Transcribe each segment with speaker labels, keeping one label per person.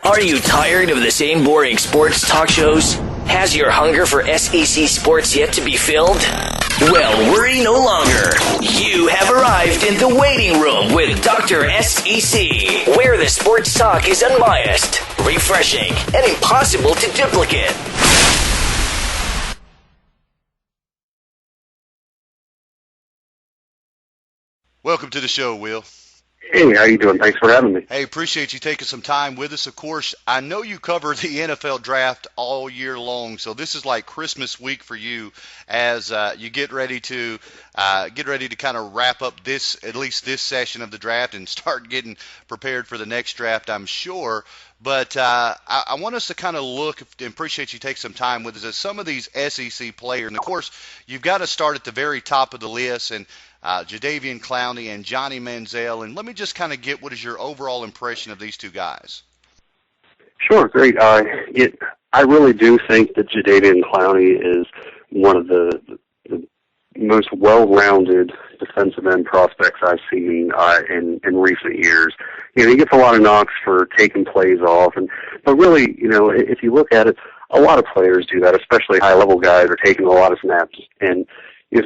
Speaker 1: Are you tired of the same boring sports talk shows? Has your hunger for SEC sports yet to be filled? Well, worry no longer. You have arrived in the waiting room with Dr. SEC, where the sports talk is unbiased, refreshing, and impossible to duplicate.
Speaker 2: Welcome to the show, Will.
Speaker 3: Hey, how you doing? Thanks for having me.
Speaker 2: Hey, appreciate you taking some time with us. Of course, I know you cover the NFL draft all year long, so this is like Christmas week for you as you get ready to kind of wrap up at least this session of the draft and start getting prepared for the next draft, I'm sure. But I want us to kind of look and appreciate you take some time with us at some of these SEC players. And, of course, you've got to start at the very top of the list, and Jadeveon Clowney and Johnny Manziel. And let me just kind of get what is your overall impression of these two guys?
Speaker 3: Sure, great. I really do think that Jadeveon Clowney is one of the most well-rounded defensive end prospects I've seen in recent years. He gets a lot of knocks for taking plays off, but really, if you look at it, a lot of players do that, especially high-level guys are taking a lot of snaps. And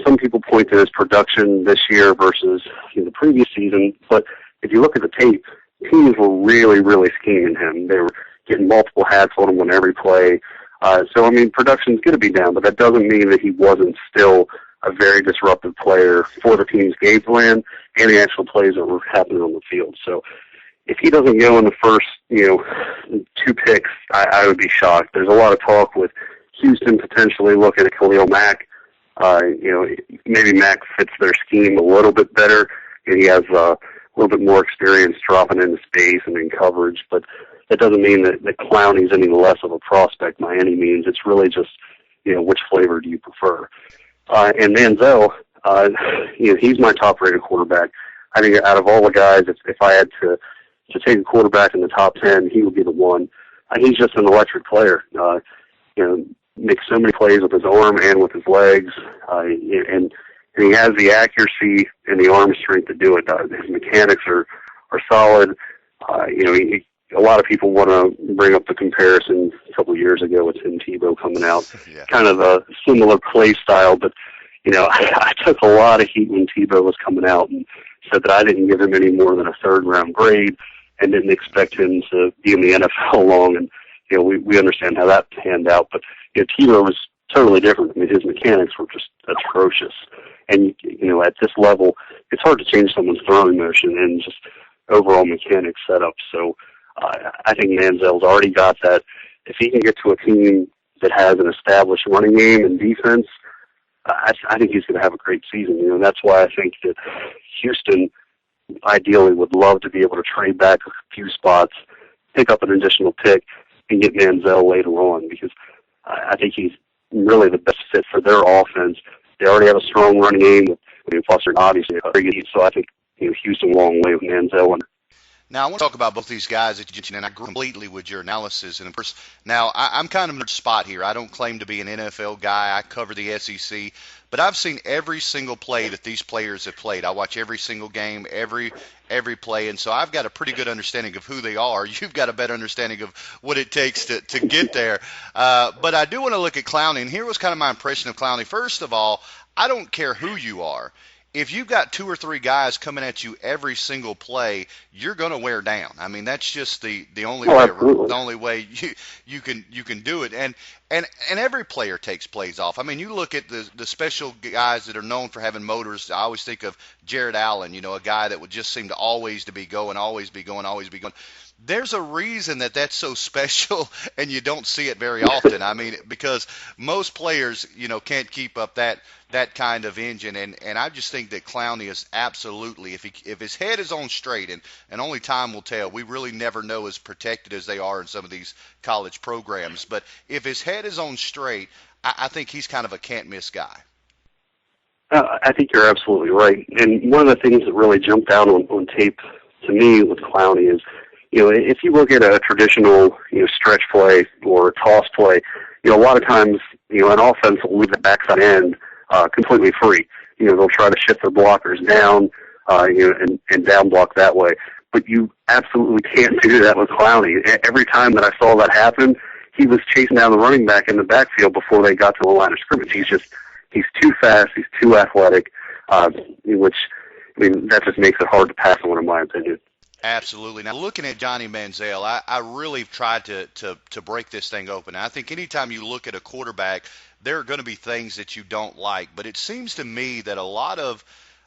Speaker 3: some people point to his production this year versus the previous season, but if you look at the tape, teams were really, really scheming him. They were getting multiple hats on him on every play. Production's going to be down, but that doesn't mean that he wasn't still a very disruptive player for the team's game plan and the actual plays that were happening on the field. So if he doesn't go in the first, 2 picks, I would be shocked. There's a lot of talk with Houston potentially looking at Khalil Mack. Maybe Mack fits their scheme a little bit better, and he has a little bit more experience dropping into space and in coverage, but that doesn't mean that Clowney's any less of a prospect by any means. It's really just, which flavor do you prefer? And Manziel, he's my top-rated quarterback. I think out of all the guys, if I had to take a quarterback in the top 10, he would be the one. He's just an electric player. Makes so many plays with his arm and with his legs, and he has the accuracy and the arm strength to do it. His mechanics are solid. A lot of people want to bring up the comparison a couple of years ago with Tim Tebow coming out, yeah. Kind of a similar play style, but I took a lot of heat when Tebow was coming out and said that I didn't give him any more than a third-round grade and didn't expect him to be in the NFL long, and we understand how that panned out, but Tebow was totally different. His mechanics were just atrocious. And, at this level, it's hard to change someone's throwing motion and just overall mechanics setup. So I think Manziel's already got that. If he can get to a team that has an established running game and defense, I think he's going to have a great season. That's why I think that Houston ideally would love to be able to trade back a few spots, pick up an additional pick, and get Manziel later on, because I think he's really the best fit for their offense. They already have a strong running game with Foster, obviously. So I think Houston a long way with Manziel.
Speaker 2: Now, I want to talk about both these guys that you mentioned, and I agree completely with your analysis. And, of course, now I'm kind of in a spot here. I don't claim to be an NFL guy. I cover the SEC. But I've seen every single play that these players have played. I watch every single game, every play, and so I've got a pretty good understanding of who they are. You've got a better understanding of what it takes to get there. But I do want to look at Clowney, and here was kind of my impression of Clowney. First of all, I don't care who you are. If you've got 2 or 3 guys coming at you every single play, you're going to wear down. I mean, that's just the only way you can do it. And every player takes plays off. I mean, you look at the special guys that are known for having motors. I always think of Jared Allen, a guy that would just seem to always be going. There's a reason that's so special, and you don't see it very often. I mean, because most players, can't keep up that kind of engine, and I just think that Clowney is absolutely, if his head is on straight, and only time will tell. We really never know as protected as they are in some of these college programs. But if his head is on straight, I think he's kind of a can't-miss guy.
Speaker 3: I think you're absolutely right. And one of the things that really jumped out on tape to me with Clowney is, if you look at a traditional, stretch play or toss play, a lot of times, an offense will leave the backside end completely free. They'll try to shift their blockers down, and down block that way. but you absolutely can't do that with Clowney. Every time that I saw that happen, he was chasing down the running back in the backfield before they got to the line of scrimmage. He's too fast, he's too athletic, which, I mean, that just makes it hard to pass on, in my opinion.
Speaker 2: Absolutely. Now, looking at Johnny Manziel, I really tried to break this thing open. I think anytime you look at a quarterback, there are going to be things that you don't like. But it seems to me that a lot of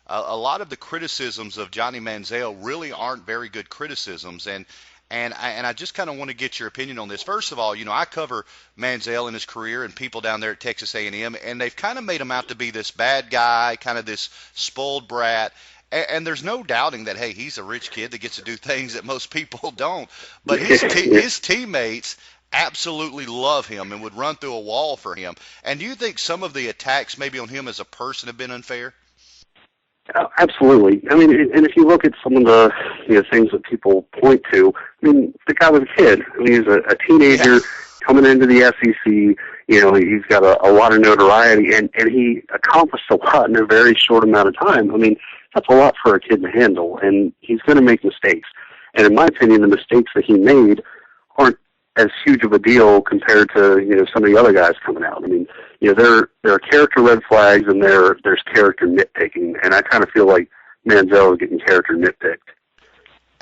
Speaker 2: the criticisms of Johnny Manziel really aren't very good criticisms. And I just kind of want to get your opinion on this. First of all, I cover Manziel in his career and people down there at Texas A&M, and they've kind of made him out to be this bad guy, kind of this spoiled brat. And there's no doubting that, hey, he's a rich kid that gets to do things that most people don't. But his teammates absolutely love him and would run through a wall for him. And do you think some of the attacks maybe on him as a person have been unfair?
Speaker 3: Absolutely. I mean, and if you look at some of the things that people point to, I mean, the guy was a kid. I mean, he's a teenager coming into the SEC. He's got a lot of notoriety, and he accomplished a lot in a very short amount of time. I mean, that's a lot for a kid to handle, and he's going to make mistakes. And in my opinion, the mistakes that he made aren't as huge of a deal compared to some of the other guys coming out. I mean, there are character red flags and there's character nitpicking, and I kind of feel like Manziel is getting character nitpicked.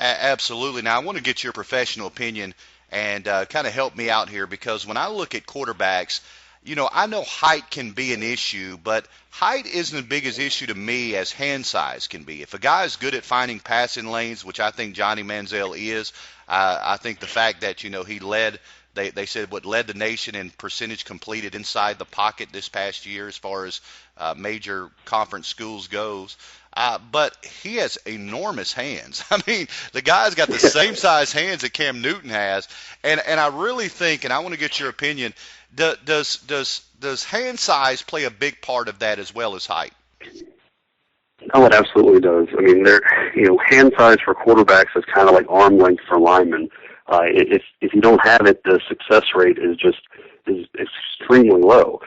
Speaker 2: Absolutely. Now, I want to get your professional opinion and kind of help me out here, because when I look at quarterbacks, I know height can be an issue, but height isn't as big an issue to me as hand size can be. If a guy is good at finding passing lanes, which I think Johnny Manziel is, I think the fact that, he led, they said what led the nation in percentage completed inside the pocket this past year as far as major conference schools goes. But he has enormous hands. I mean, the guy's got the same size hands that Cam Newton has. And I really think, and I want to get your opinion, does hand size play a big part of that as well as height?
Speaker 3: Oh, it absolutely does. I mean, hand size for quarterbacks is kind of like arm length for linemen. If you don't have it, the success rate is extremely low.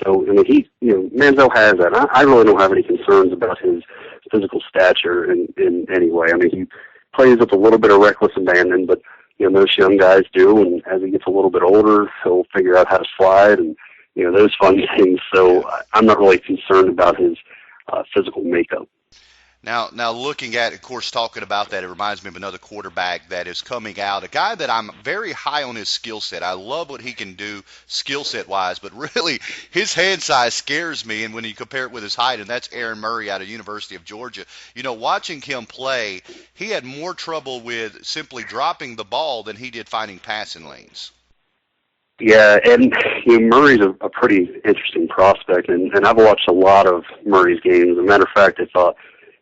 Speaker 3: So, I mean, Manziel has that. I really don't have any concerns about his physical stature in any way. I mean, he plays with a little bit of reckless abandon, but most young guys do, and as he gets a little bit older, he'll figure out how to slide and those fun things. So I'm not really concerned about his physical makeup.
Speaker 2: Now looking at, of course, talking about that, it reminds me of another quarterback that is coming out, a guy that I'm very high on his skill set. I love what he can do skill set wise, but really his hand size scares me, and when you compare it with his height, and that's Aaron Murray out of University of Georgia. Watching him play, he had more trouble with simply dropping the ball than he did finding passing lanes.
Speaker 3: Yeah, and Murray's a pretty interesting prospect, and I've watched a lot of Murray's games. As a matter of fact,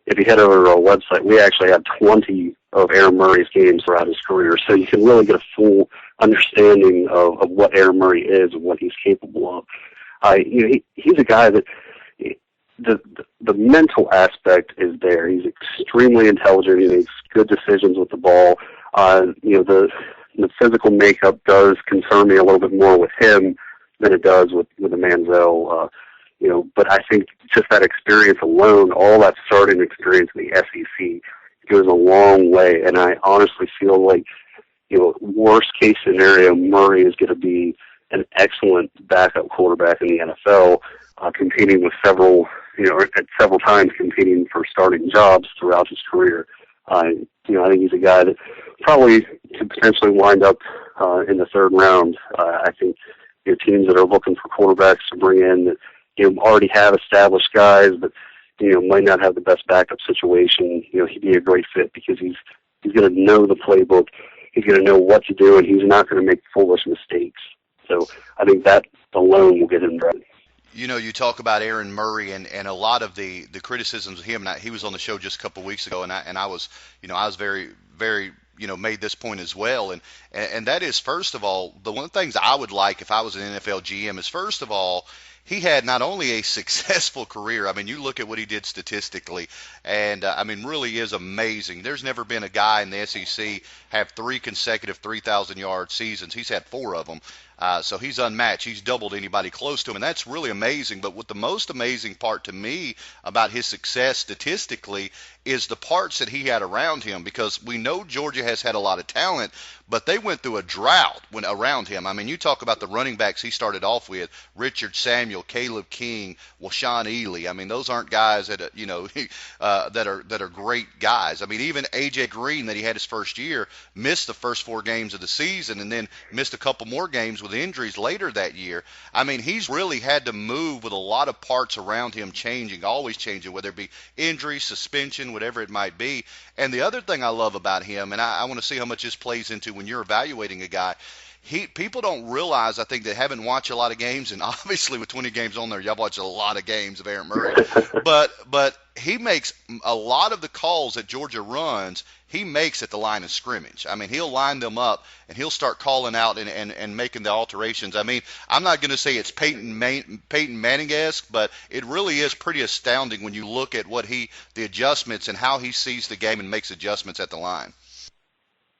Speaker 3: if you head over to our website, we actually have 20 of Aaron Murray's games throughout his career, so you can really get a full understanding of what Aaron Murray is and what he's capable of. He's a guy that the mental aspect is there. He's extremely intelligent. He makes good decisions with the ball. The physical makeup does concern me a little bit more with him than it does with the Manziel. But I think just that experience alone, all that starting experience in the SEC, goes a long way. And I honestly feel like, worst case scenario, Murray is going to be an excellent backup quarterback in the NFL, competing with several times competing for starting jobs throughout his career. I think he's a guy that probably could potentially wind up in the third round. I think teams that are looking for quarterbacks to bring in that already have established guys, but might not have the best backup situation. He'd be a great fit because he's going to know the playbook. He's going to know what to do, and he's not going to make foolish mistakes. So I think that alone will get him ready.
Speaker 2: You talk about Aaron Murray and a lot of the criticisms of him. He was on the show just a couple of weeks ago, and I was very, very, made this point as well. And that is, first of all, the one of the things I would like if I was an NFL GM is, first of all, he had not only a successful career. I mean, you look at what he did statistically, and really is amazing. There's never been a guy in the SEC have 3 consecutive 3,000-yard seasons. He's had 4 of them. So he's unmatched. He's doubled anybody close to him, and that's really amazing. But what the most amazing part to me about his success statistically is the parts that he had around him, because we know Georgia has had a lot of talent, but they went through a drought when around him. I mean, you talk about the running backs he started off with, Richard Samuel, Caleb King, Washaun Ely. I mean, those aren't guys that, that are great guys. I mean, even A.J. Green, that he had his first year, missed the first 4 games of the season and then missed a couple more games with injuries later that year. I mean, he's really had to move with a lot of parts around him changing, always changing, whether it be injury, suspension, whatever it might be. And the other thing I love about him, and I want to see how much this plays into when you're evaluating a guy, people don't realize, I think, they haven't watched a lot of games, and obviously with 20 games on there, y'all watch a lot of games of Aaron Murray. but he makes a lot of the calls that Georgia runs, he makes at the line of scrimmage. I mean, he'll line them up, and he'll start calling out and making the alterations. I mean, I'm not going to say it's Peyton Manning-esque, but it really is pretty astounding when you look at the adjustments and how he sees the game and makes adjustments at the line.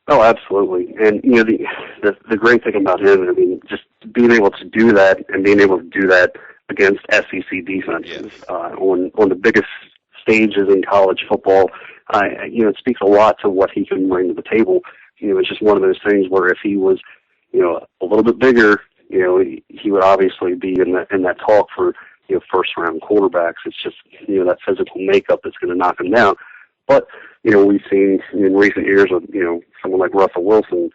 Speaker 3: Oh, absolutely. And, the great thing about him, I mean, just being able to do that and being able to do that against SEC defenses on the biggest stages in college football, it speaks a lot to what he can bring to the table. It's just one of those things where if he was, a little bit bigger, he would obviously be in that talk for, first-round quarterbacks. It's just, that physical makeup that's going to knock him down. But, we've seen in recent years with, someone like Russell Wilson,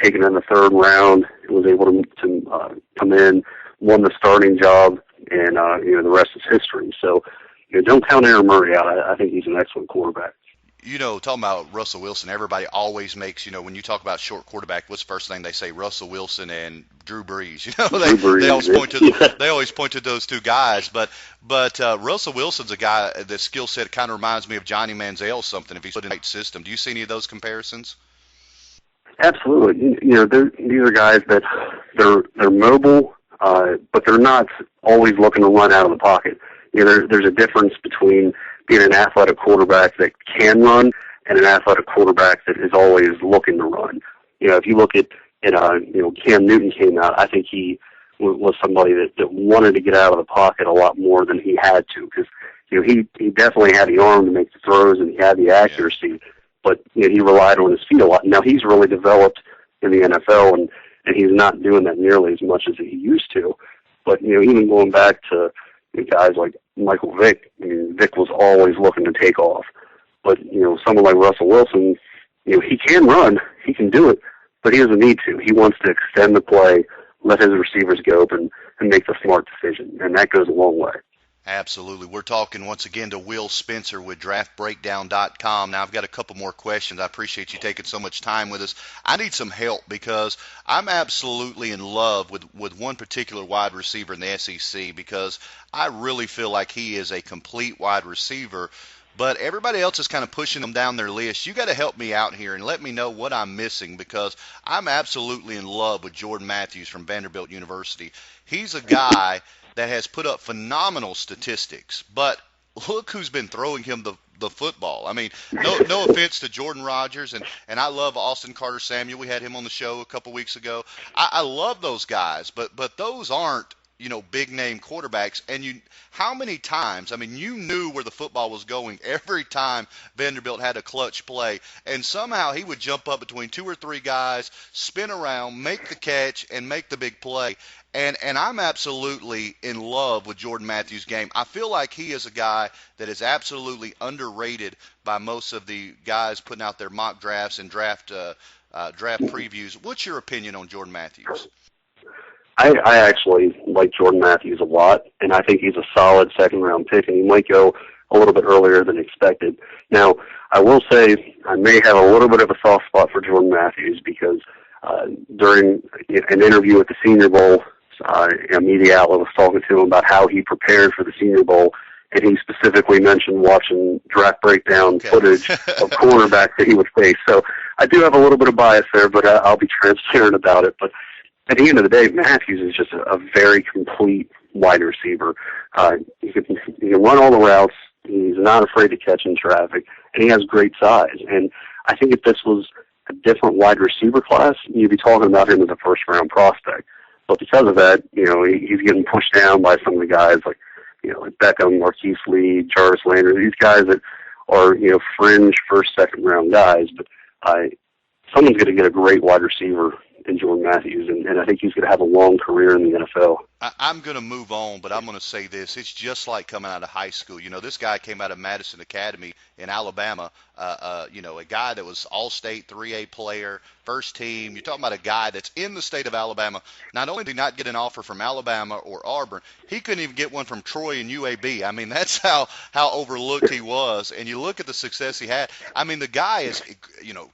Speaker 3: taken in the 3rd round, was able to come in, won the starting job, and, the rest is history. So, don't count Aaron Murray out. I think he's an excellent quarterback.
Speaker 2: Talking about Russell Wilson, everybody always makes, when you talk about short quarterback, what's the first thing they say? Russell Wilson and Drew Brees. They always point to those two guys. But Russell Wilson's a guy, the skill set kind of reminds me of Johnny Manziel something if he's put in the right system. Do you see any of those comparisons?
Speaker 3: Absolutely. These are guys that they're mobile, but they're not always looking to run out of the pocket. There's a difference between being an athletic quarterback that can run and an athletic quarterback that is always looking to run. If you look at Cam Newton came out, I think he was somebody that wanted to get out of the pocket a lot more than he had to, because he definitely had the arm to make the throws and he had the accuracy, but he relied on his feet a lot. Now he's really developed in the NFL, and he's not doing that nearly as much as he used to. But even going back to guys like Michael Vick, Vick was always looking to take off. But, someone like Russell Wilson, he can run, he can do it, but he doesn't need to. He wants to extend the play, let his receivers go open, and make the smart decision, and that goes a long way.
Speaker 2: Absolutely. We're talking once again to Will Spencer with DraftBreakdown.com. Now, I've got a couple more questions. I appreciate you taking so much time with us. I need some help because I'm absolutely in love with one particular wide receiver in the SEC, because I really feel like he is a complete wide receiver, but everybody else is kind of pushing him down their list. You got to help me out here and let me know what I'm missing, because I'm absolutely in love with Jordan Matthews from Vanderbilt University. He's a guy that has put up phenomenal statistics, but look who's been throwing him the football. I mean, no offense to Jordan Rodgers, and I love Austin Carter Samuel. We had him on the show a couple weeks ago. I love those guys, but those aren't, big name quarterbacks. And how many times, you knew where the football was going every time Vanderbilt had a clutch play, and somehow he would jump up between 2 or 3 guys, spin around, make the catch, and make the big play. And I'm absolutely in love with Jordan Matthews' game. I feel like he is a guy that is absolutely underrated by most of the guys putting out their mock drafts and draft previews. What's your opinion on Jordan Matthews?
Speaker 3: I actually like Jordan Matthews a lot, and I think he's a solid second-round pick, and he might go a little bit earlier than expected. Now, I will say I may have a little bit of a soft spot for Jordan Matthews because during an interview at the Senior Bowl, a media outlet was talking to him about how he prepared for the Senior Bowl, and he specifically mentioned watching draft breakdown footage of cornerbacks that he would face. So I do have a little bit of bias there, but I'll be transparent about it. But at the end of the day, Matthews is just a very complete wide receiver. He can run all the routes. He's not afraid to catch in traffic, and he has great size. And I think if this was a different wide receiver class, you'd be talking about him as a first-round prospect. But because of that, he's getting pushed down by some of the guys like like Beckham, Marquise Lee, Jarvis Landry, these guys that are, fringe first, second round guys. But someone's going to get a great wide receiver in Jordan Matthews, and I think he's going to have a long career in the NFL.
Speaker 2: I'm going to move on, but I'm going to say this. It's just like coming out of high school. This guy came out of Madison Academy in Alabama, a guy that was all-state 3A player, first team. You're talking about a guy that's in the state of Alabama. Not only did he not get an offer from Alabama or Auburn, he couldn't even get one from Troy and UAB. I mean, that's how overlooked he was. And you look at the success he had. I mean, the guy is,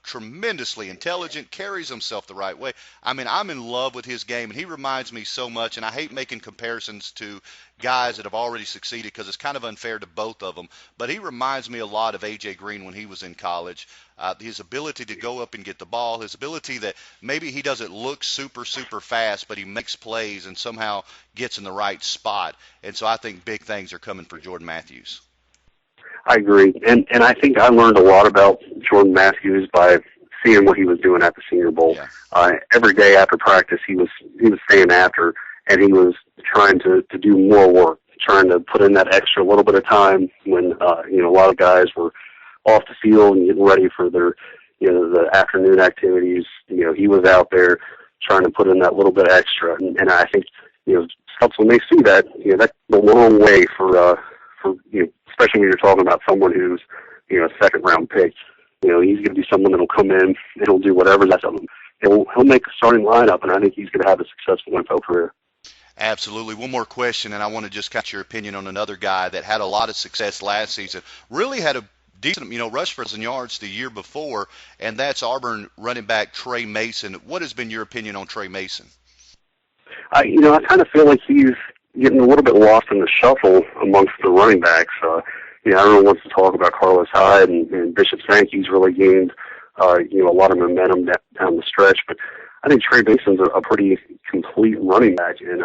Speaker 2: tremendously intelligent, carries himself the right way. I mean, I'm in love with his game, and he reminds me so much, and I hate making comparisons to guys that have already succeeded because it's kind of unfair to both of them. But he reminds me a lot of A.J. Green when he was in college. His ability to go up and get the ball, his ability that maybe he doesn't look super, super fast, but he makes plays and somehow gets in the right spot. And so I think big things are coming for Jordan Matthews.
Speaker 3: I agree. And I think I learned a lot about Jordan Matthews by seeing what he was doing at the Senior Bowl.
Speaker 2: Yeah.
Speaker 3: Every day after practice, he was staying after, and he was trying to do more work, trying to put in that extra little bit of time when a lot of guys were off the field and getting ready for their the afternoon activities. He was out there trying to put in that little bit extra, and I think scouts, when they see that, that's a long way for especially when you're talking about someone who's a second round pick. He's going to be someone that'll come in and he'll do whatever that's on him. He'll make a starting lineup, and I think he's going to have a successful NFL career.
Speaker 2: Absolutely. One more question, and I want to just catch your opinion on another guy that had a lot of success last season, really had a decent, rush for 1,000 yards the year before, and that's Auburn running back Trey Mason. What has been your opinion on Trey Mason?
Speaker 3: I kind of feel like he's getting a little bit lost in the shuffle amongst the running backs. Everyone wants to talk about Carlos Hyde and Bishop Sankey's really gained, a lot of momentum down the stretch, but I think Trey Mason's a pretty complete running back, and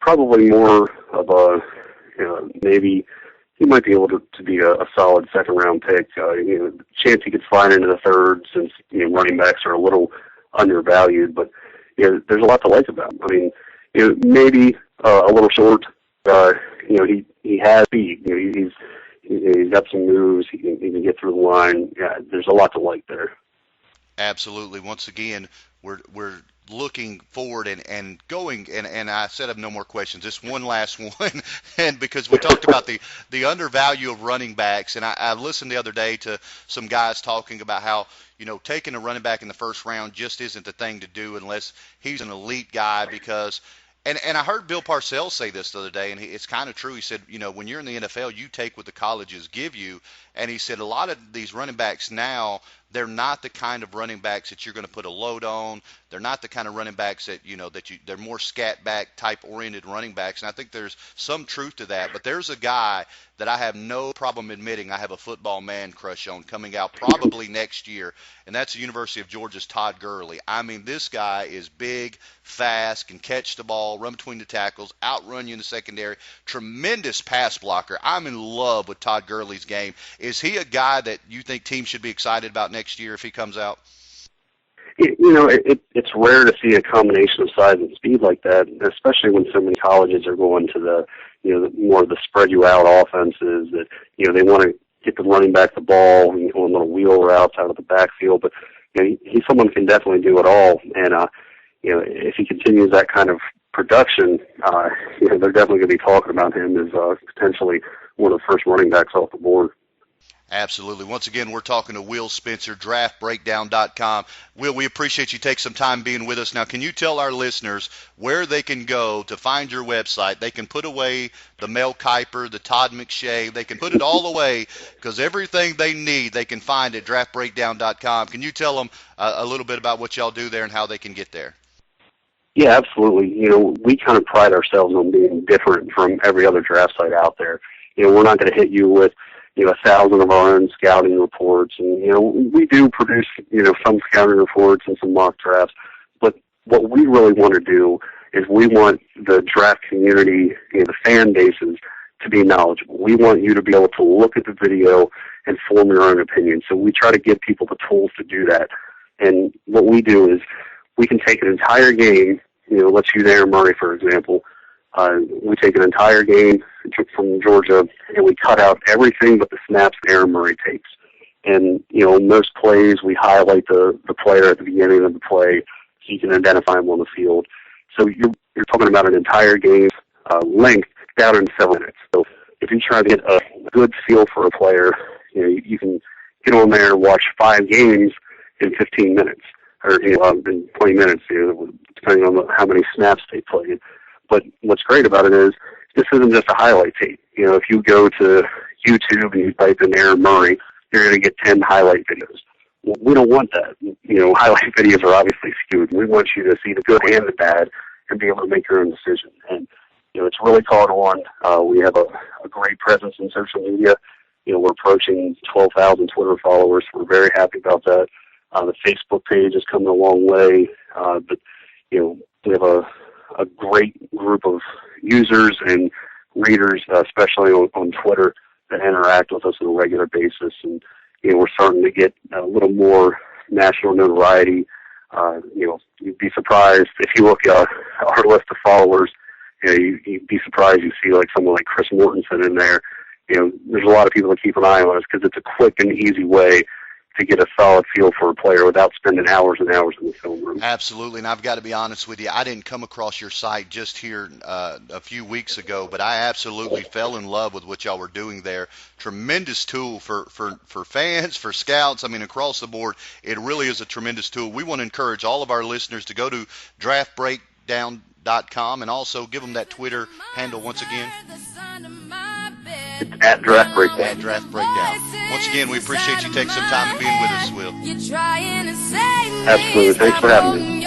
Speaker 3: probably more of a, maybe he might be able to be a solid second round pick. Chance he could slide into the third since running backs are a little undervalued, but there's a lot to like about him. I mean, maybe a little short. He has speed. He's got some moves. He can get through the line. Yeah, there's a lot to like there.
Speaker 2: Absolutely. Once again, we're looking forward and going, and I said I have no more questions. Just one last one, and because we talked about the undervalue of running backs, and I listened the other day to some guys talking about how taking a running back in the first round just isn't the thing to do unless he's an elite guy because. And I heard Bill Parcells say this the other day, and it's kind of true. He said, when you're in the NFL, you take what the colleges give you. And he said a lot of these running backs now, they're not the kind of running backs that you're going to put a load on. They're not the kind of running backs that, they're more scat back type oriented running backs. And I think there's some truth to that. But there's a guy that I have no problem admitting I have a football man crush on coming out probably next year, and that's the University of Georgia's Todd Gurley. I mean, this guy is big, fast, can catch the ball, run between the tackles, outrun you in the secondary, tremendous pass blocker. I'm in love with Todd Gurley's game. Is he a guy that you think teams should be excited about next year if he comes out?
Speaker 3: It's rare to see a combination of size and speed like that, especially when so many colleges are going to the more of the spread you out offenses that, they want to get the running back the ball and go on little wheel routes out of the backfield. But, he's someone who can definitely do it all. And, if he continues that kind of production, they're definitely going to be talking about him as potentially one of the first running backs off the board.
Speaker 2: Absolutely. Once again, we're talking to Will Spencer, draftbreakdown.com. Will, we appreciate you taking some time being with us. Now, can you tell our listeners where they can go to find your website? They can put away the Mel Kiper, the Todd McShay. They can put it all away because everything they need they can find at draftbreakdown.com. Can you tell them a little bit about what y'all do there and how they can get there?
Speaker 3: Yeah, absolutely. We kind of pride ourselves on being different from every other draft site out there. We're not going to hit you with 1,000 of our own scouting reports. And, we do produce, some scouting reports and some mock drafts. But what we really want to do is we want the draft community, the fan bases, to be knowledgeable. We want you to be able to look at the video and form your own opinion. So we try to give people the tools to do that. And what we do is we can take an entire game, let's use Aaron Murray, for example, We take an entire game from Georgia, and we cut out everything but the snaps Aaron Murray takes. And, most plays, we highlight the player at the beginning of the play so you can identify him on the field. So you're talking about an entire game length down in 7 minutes. So if you try to get a good feel for a player, you can get on there and watch 5 games in 15 minutes, or in 20 minutes, depending on how many snaps they played. But what's great about it is this isn't just a highlight tape. If you go to YouTube and you type in Aaron Murray, you're going to get 10 highlight videos. Well, we don't want that. Highlight videos are obviously skewed. We want you to see the good and the bad and be able to make your own decision. And, it's really caught on. We have a great presence in social media. We're approaching 12,000 Twitter followers. We're very happy about that. The Facebook page is coming a long way. But, we have a great group of users and readers, especially on Twitter, that interact with us on a regular basis. And, we're starting to get a little more national notoriety. You'd be surprised if you look at our list of followers. You'd be surprised you see someone like Chris Mortensen in there. There's a lot of people that keep an eye on us because it's a quick and easy way to get a solid feel for a player without spending hours and hours in the film room.
Speaker 2: Absolutely, and I've got to be honest with you, I didn't come across your site just here a few weeks ago, but I absolutely fell in love with what y'all were doing there. Tremendous tool for fans, for scouts, across the board. It really is a tremendous tool. We want to encourage all of our listeners to go to draftbreakdown.com and also give them that Twitter handle once again.
Speaker 3: It's at Draft Breakdown.
Speaker 2: At Draft Breakdown. Once again, we appreciate you taking some time and being with us, Will.
Speaker 3: Absolutely. Thanks for having me.